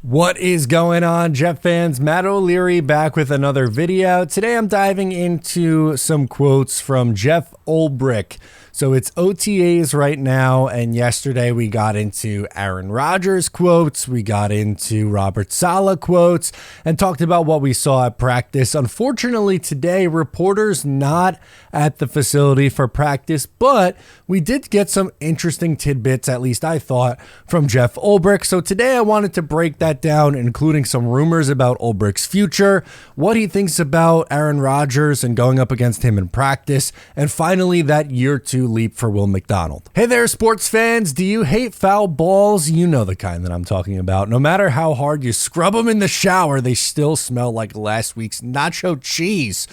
What is going on, Jet fans? Matt O'Leary back with another video. Today I'm diving into some quotes from Jeff Ulbrich. So it's OTAs right now, and yesterday we got into Aaron Rodgers quotes, we got into Robert Saleh quotes, and talked about what we saw at practice. Unfortunately, today, reporters not at the facility for practice, but we did get some interesting tidbits, at least I thought, from Jeff Ulbrich. So today I wanted to break that down, including some rumors about Ulbrich's future, what he thinks about Aaron Rodgers and going up against him in practice, and finally that year two leap for Will McDonald. Hey there, sports fans. Do you hate foul balls? You know the kind that I'm talking about. No matter how hard you scrub them in the shower, they still smell like last week's nacho cheese.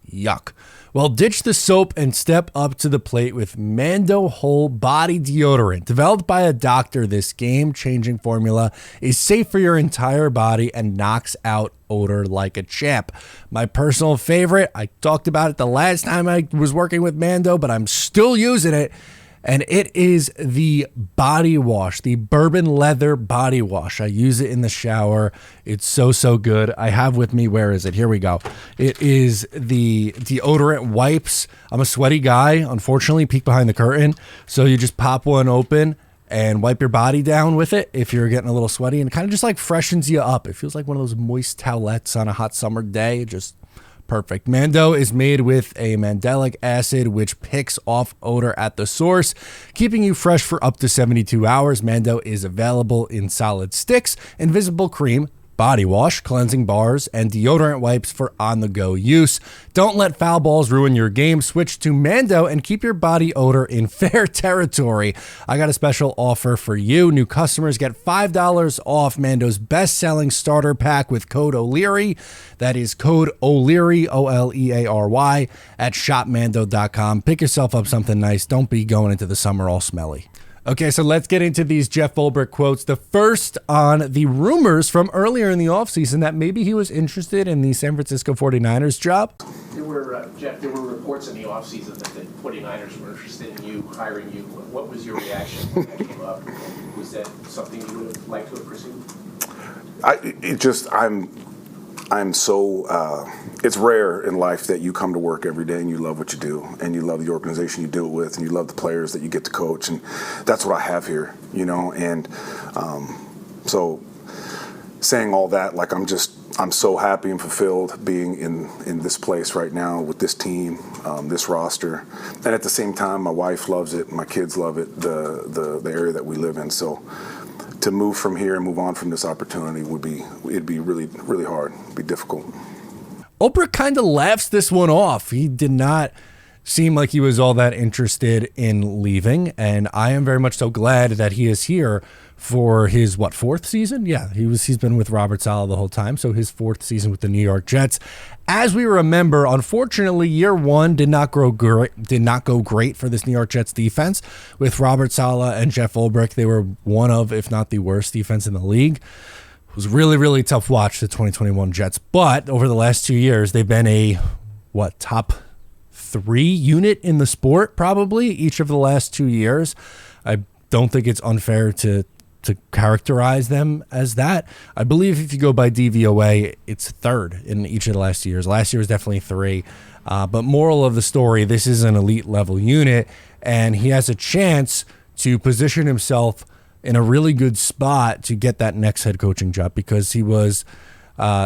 Yuck. Well, ditch the soap and step up to the plate with Mando Whole Body Deodorant. Developed by a doctor, this game-changing formula is safe for your entire body and knocks out odor like a champ. My personal favorite, I talked about it the last time I was working with Mando, but I'm still using it. And it is the body wash, the bourbon leather body wash. I use it in the shower. It's so good. I have with me, where is it? Here we go. It is the deodorant wipes. I'm a sweaty guy, unfortunately, peek behind the curtain. So you just pop one open and wipe your body down with it if you're getting a little sweaty, and it kind of just like freshens you up. It feels like one of those moist towelettes on a hot summer day. Just perfect. Mando is made with a mandelic acid, which picks off odor at the source, keeping you fresh for up to 72 hours. Mando is available in solid sticks, invisible cream, body wash, cleansing bars, and deodorant wipes for on-the-go use. Don't let foul balls ruin your game. Switch to Mando and keep your body odor in fair territory. I got a special offer for you. New customers get $5 off Mando's best-selling starter pack with code O'Leary. That is code O'Leary, O-L-E-A-R-Y, at shopmando.com. Pick yourself up something nice. Don't be going into the summer all smelly. Okay, so let's get into these Jeff Ulbrich quotes. The first on the rumors from earlier in the offseason that maybe he was interested in the San Francisco 49ers job. There were, Jeff, there were reports in the offseason that the 49ers were interested in you, hiring you. What was your reaction when that came up? Was that something you would have liked to have pursued? I'm so, it's rare in life that you come to work every day and you love what you do and you love the organization you do it with and you love the players that you get to coach, and that's what I have here, and so saying all that, like I'm so happy and fulfilled being in this place right now with this team, this roster, and at the same time my wife loves it, my kids love it, the area that we live in, so to move from here and move on from this opportunity it'd be really hard. It'd be difficult. Ulbrich kind of laughs this one off. He did not seem like he was all that interested in leaving, and I am very much so glad that he is here for his, fourth season? Yeah, he's been with Robert Saleh the whole time, so his fourth season with the New York Jets. As we remember, unfortunately, year one did not go great for this New York Jets defense. With Robert Saleh and Jeff Ulbrich, they were one of, if not the worst defense in the league. It was really tough watch, the 2021 Jets. But over the last 2 years, they've been a, top 3 unit in the sport, probably, each of the last 2 years. I don't think it's unfair to characterize them as that. I believe if you go by DVOA, it's third in each of the last 2 years. Last year was definitely 3. But moral of the story, this is an elite level unit, and he has a chance to position himself in a really good spot to get that next head coaching job, because he was,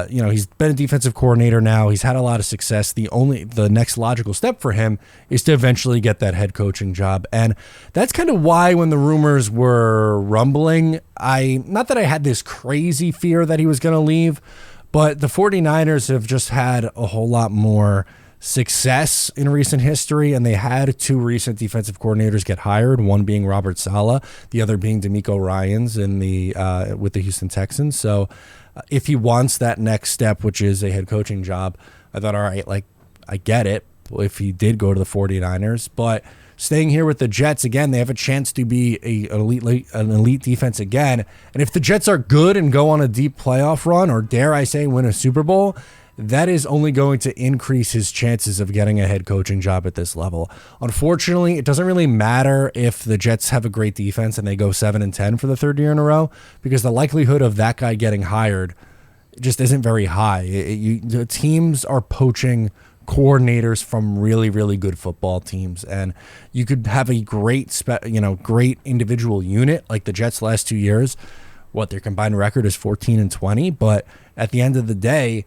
he's been a defensive coordinator now. He's had a lot of success. The next logical step for him is to eventually get that head coaching job. And that's kind of why when the rumors were rumbling, not that I had this crazy fear that he was going to leave, but the 49ers have just had a whole lot more success in recent history, and they had 2 recent defensive coordinators get hired, one being Robert Saleh, the other being DeMeco Ryans with the Houston Texans. So if he wants that next step, which is a head coaching job, I thought, all right, I get it if he did go to the 49ers, but staying here with the Jets, again, they have a chance to be an elite defense again. And if the Jets are good and go on a deep playoff run, or dare I say win a Super Bowl, that is only going to increase his chances of getting a head coaching job at this level. Unfortunately, it doesn't really matter if the Jets have a great defense and they go 7-10 for the third year in a row, because the likelihood of that guy getting hired just isn't very high. The teams are poaching coordinators from really, really good football teams, and you could have a great individual unit like the Jets last 2 years. Their combined record is 14-20, but at the end of the day,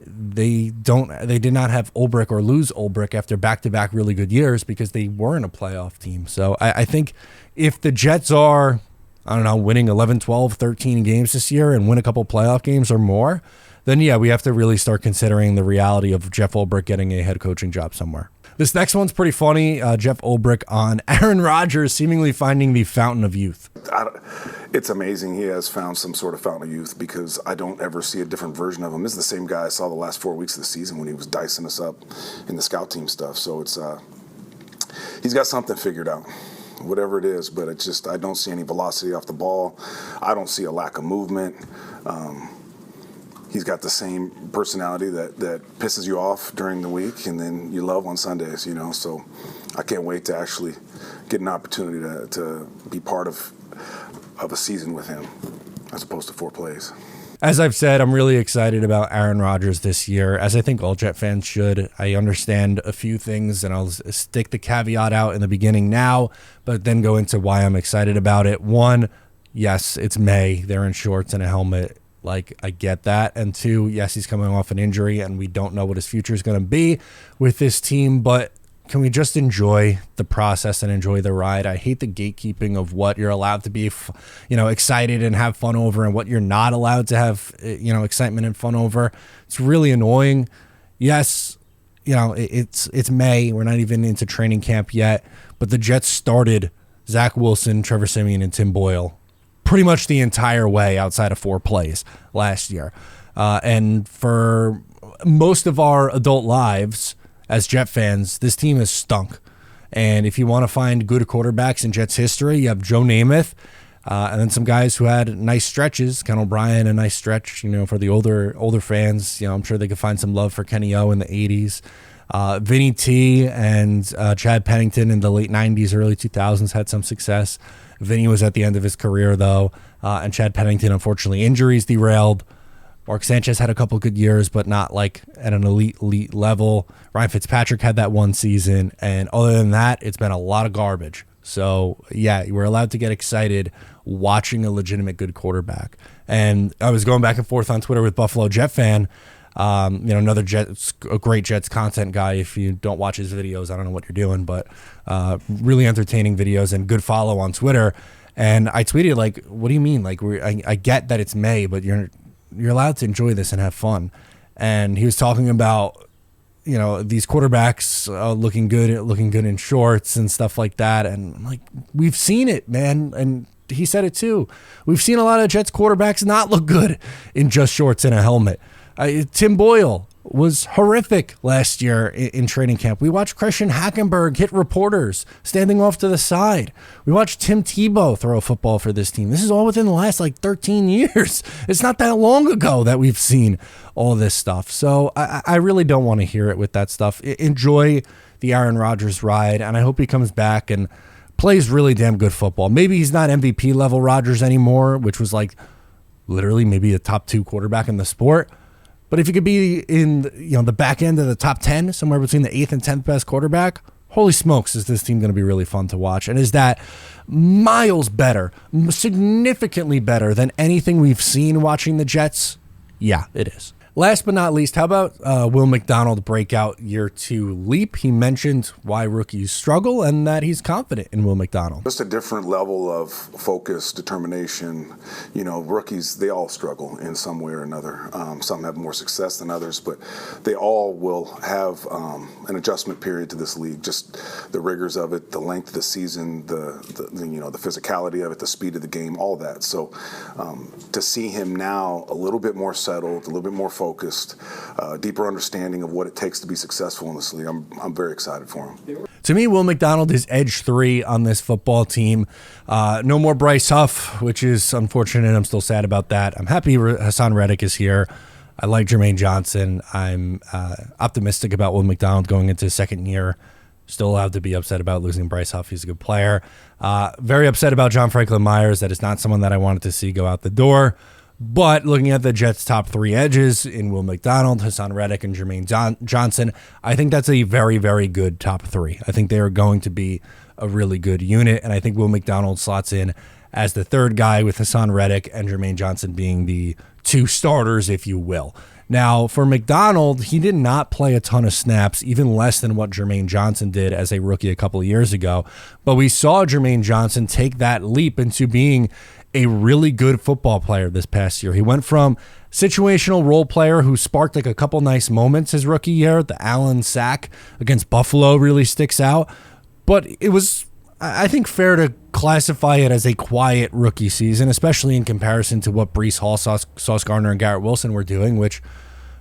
they did not have Ulbrich or lose Ulbrich after back-to-back really good years because they weren't a playoff team. So I think if the Jets are, winning 11, 12, 13 games this year and win a couple playoff games or more, then yeah, we have to really start considering the reality of Jeff Ulbrich getting a head coaching job somewhere. This next one's pretty funny. Jeff Ulbrich on Aaron Rodgers seemingly finding the fountain of youth. It's amazing he has found some sort of fountain of youth, because I don't ever see a different version of him. This is the same guy I saw the last 4 weeks of the season when he was dicing us up in the scout team stuff. So he's got something figured out, whatever it is, but it's just, I don't see any velocity off the ball. I don't see a lack of movement. He's got the same personality that pisses you off during the week and then you love on Sundays, So I can't wait to actually get an opportunity to be part of a season with him as opposed to 4 plays. As I've said, I'm really excited about Aaron Rodgers this year, as I think all Jet fans should. I understand a few things, and I'll stick the caveat out in the beginning now, but then go into why I'm excited about it. One, yes, it's May. They're in shorts and a helmet. I get that. And 2, yes, he's coming off an injury, and we don't know what his future is going to be with this team, but can we just enjoy the process and enjoy the ride? I hate the gatekeeping of what you're allowed to be, excited and have fun over, and what you're not allowed to have, excitement and fun over. It's really annoying. Yes, it's May. We're not even into training camp yet, but the Jets started Zach Wilson, Trevor Siemian, and Tim Boyle pretty much the entire way outside of 4 plays last year. And for most of our adult lives as Jet fans, this team has stunk. And if you want to find good quarterbacks in Jets history, you have Joe Namath, and then some guys who had nice stretches. Ken O'Brien, a nice stretch, for the older fans. I'm sure they could find some love for Kenny O in the 80s. Vinny T and Chad Pennington in the late 90s, early 2000s had some success. Vinny was at the end of his career, though, and Chad Pennington, unfortunately, injuries derailed. Mark Sanchez had a couple good years, but not at an elite level. Ryan Fitzpatrick had that one season, and other than that, it's been a lot of garbage. So, yeah, we're allowed to get excited watching a legitimate good quarterback. And I was going back and forth on Twitter with Buffalo Jet fan, another a great Jets content guy. If you don't watch his videos, I don't know what you're doing, but really entertaining videos and good follow on Twitter. And I tweeted, what do you mean? I get that it's May, but you're allowed to enjoy this and have fun. And he was talking about, these quarterbacks looking good in shorts and stuff like that. And we've seen it, man. And he said it too. We've seen a lot of Jets quarterbacks not look good in just shorts and a helmet. Tim Boyle was horrific last year in training camp. We watched Christian Hackenberg hit reporters standing off to the side. We watched Tim Tebow throw a football for this team. This is all within the last 13 years. It's not that long ago that we've seen all this stuff. So I really don't want to hear it with that stuff. Enjoy the Aaron Rodgers ride, and I hope he comes back and plays really damn good football. Maybe he's not MVP level Rodgers anymore, which was literally maybe a top 2 quarterback in the sport. But if you could be in the back end of the top 10, somewhere between the 8th and 10th best quarterback, holy smokes, is this team going to be really fun to watch. And is that miles better, significantly better than anything we've seen watching the Jets? Yeah, it is. Last but not least, how about Will McDonald breakout year 2 leap? He mentioned why rookies struggle and that he's confident in Will McDonald. Just a different level of focus, determination. Rookies, they all struggle in some way or another. Some have more success than others, but they all will have an adjustment period to this league. Just the rigors of it, the length of the season, the physicality of it, the speed of the game, all that. So to see him now a little bit more settled, a little bit more focused, deeper understanding of what it takes to be successful in this league. I'm very excited for him. To me, Will McDonald is edge 3 on this football team. No more Bryce Huff, which is unfortunate. I'm still sad about that. I'm happy Hassan Reddick is here. I like Jermaine Johnson. I'm optimistic about Will McDonald going into his second year. Still allowed to be upset about losing Bryce Huff. He's a good player. Very upset about John Franklin Myers. That is not someone that I wanted to see go out the door. But looking at the Jets' top three edges in Will McDonald, Hassan Reddick, and Jermaine Johnson, I think that's a very, very good top three. I think they are going to be a really good unit, and I think Will McDonald slots in as the third guy with Hassan Reddick and Jermaine Johnson being the two starters, if you will. Now, for McDonald, he did not play a ton of snaps, even less than what Jermaine Johnson did as a rookie a couple of years ago. But we saw Jermaine Johnson take that leap into being a really good football player this past year. He went from situational role player who sparked like a couple nice moments his rookie year. The Allen sack against Buffalo really sticks out. But it was, I think, fair to classify it as a quiet rookie season, especially in comparison to what Breece Hall, Sauce Gardner, and Garrett Wilson were doing, which,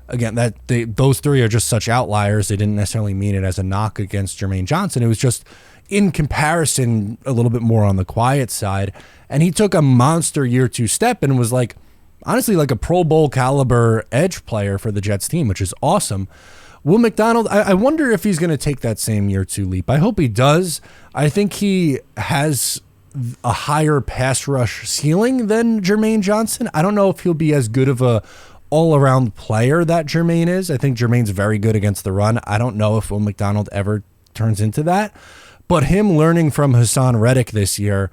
again, those three are just such outliers. They didn't necessarily mean it as a knock against Jermaine Johnson. It was just, in comparison, a little bit more on the quiet side. And he took a monster year two step and was like, honestly, like a Pro Bowl caliber edge player for the Jets team, which is awesome. Will McDonald, I wonder if he's going to take that same year two leap. I hope he does. I think he has a higher pass rush ceiling than Jermaine Johnson. I don't know if he'll be as good of a all-around player that Jermaine is. I think Jermaine's very good against the run. I don't know if Will McDonald ever turns into that. But him learning from Hassan Reddick this year,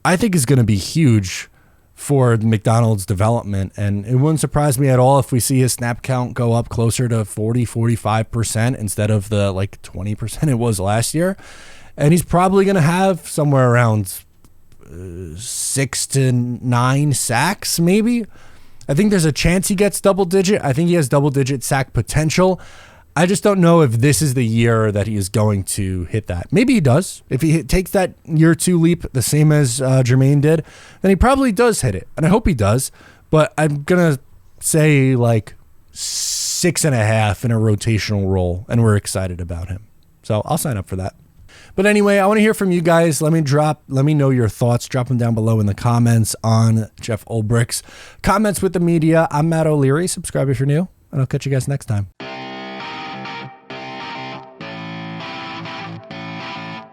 I think is going to be huge for McDonald's development. And it wouldn't surprise me at all if we see his snap count go up closer to 40-45% instead of the like 20% it was last year. And he's probably going to have somewhere around 6 to 9 sacks, maybe. I think there's a chance he gets double digit. I think he has double digit sack potential. I just don't know if this is the year that he is going to hit that. Maybe he does. If he takes that year two leap the same as Jermaine did, then he probably does hit it. And I hope he does. But I'm going to say like 6.5 in a rotational role, and we're excited about him. So I'll sign up for that. But anyway, I want to hear from you guys. Let me know your thoughts. Drop them down below in the comments on Jeff Ulbrich's Comments with the Media. I'm Matt O'Leary. Subscribe if you're new, and I'll catch you guys next time.